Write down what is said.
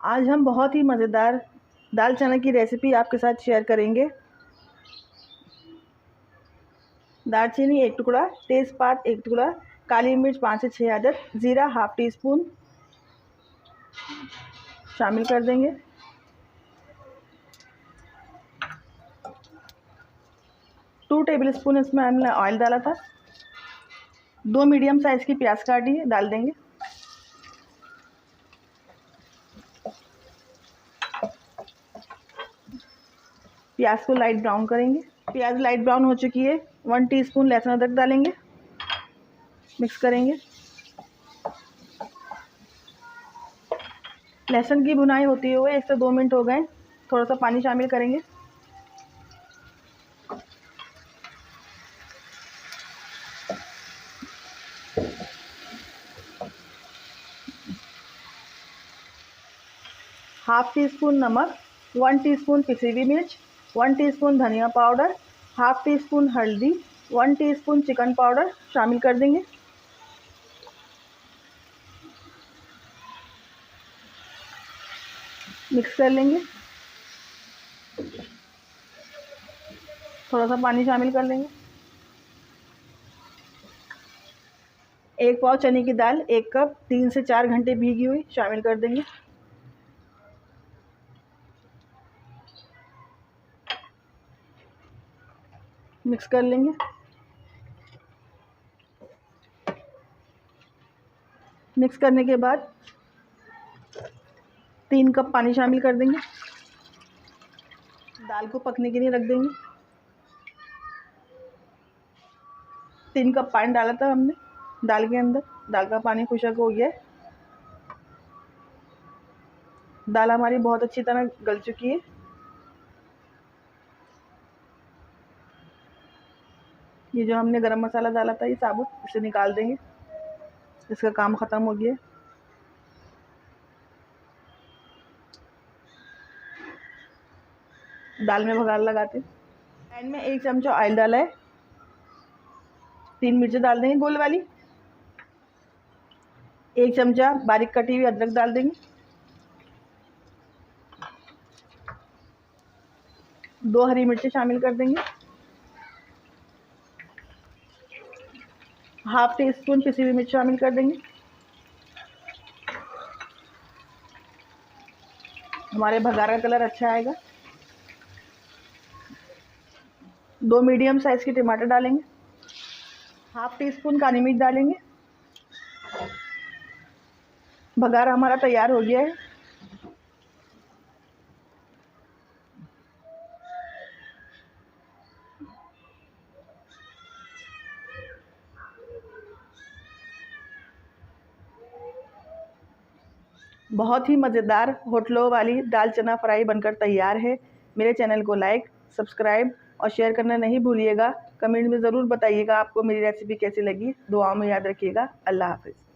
आज हम बहुत ही मज़ेदार दाल चना की रेसिपी आपके साथ शेयर करेंगे। दालचीनी 1 टुकड़ा, तेज़पात 1 टुकड़ा, काली मिर्च 5 से 6 अदद, ज़ीरा हाफ़ टी स्पून शामिल कर देंगे। टू टेबल स्पून इसमें हमने ऑयल डाला था। 2 मीडियम साइज़ की प्याज काटी है, डाल देंगे। प्याज को लाइट ब्राउन करेंगे। प्याज लाइट ब्राउन हो चुकी है। 1 टीस्पून लहसुन अदरक डालेंगे, मिक्स करेंगे। लहसुन की भुनाई होती हुए 1 से 2 मिनट हो गए। थोड़ा सा पानी शामिल करेंगे। हाफ़ टी स्पून नमक, 1 टीस्पून पिसी हुई मिर्च, 1 टीस्पून धनिया पाउडर, हाफ़ टी स्पून हल्दी, 1 टीस्पून चिकन पाउडर शामिल कर देंगे। मिक्स कर लेंगे। थोड़ा सा पानी शामिल कर लेंगे। 1 पाव चने की दाल 1 कप 3 से 4 घंटे भीगी हुई शामिल कर देंगे। मिक्स कर लेंगे। मिक्स करने के बाद 3 कप पानी शामिल कर देंगे। दाल को पकने के लिए रख देंगे। 3 कप पानी डाला था हमने दाल के अंदर। दाल का पानी खुशक हो गया है। दाल हमारी बहुत अच्छी तरह गल चुकी है। ये जो हमने गरम मसाला डाला था ये साबुत, इसे निकाल देंगे। इसका काम ख़त्म हो गया। दाल में बघार लगाते हैं। पैन में 1 चमचा ऑयल डाला है। 3 मिर्चें डाल देंगे गोल वाली। 1 चमचा बारीक कटी हुई अदरक डाल देंगे। 2 हरी मिर्चें शामिल कर देंगे। हाफ़ टी स्पून पिसी हुई मिर्च शामिल कर देंगे। हमारे भगार का कलर अच्छा आएगा। 2 मीडियम साइज़ के टमाटर डालेंगे। हाफ़ टी स्पून काली मिर्च डालेंगे। भगारा हमारा तैयार हो गया है। बहुत ही मज़ेदार होटलों वाली दाल चना फ्राई बनकर तैयार है। मेरे चैनल को लाइक, सब्सक्राइब और शेयर करना नहीं भूलिएगा। कमेंट में ज़रूर बताइएगा आपको मेरी रेसिपी कैसी लगी। दुआओं में याद रखिएगा। अल्लाह हाफ़िज़।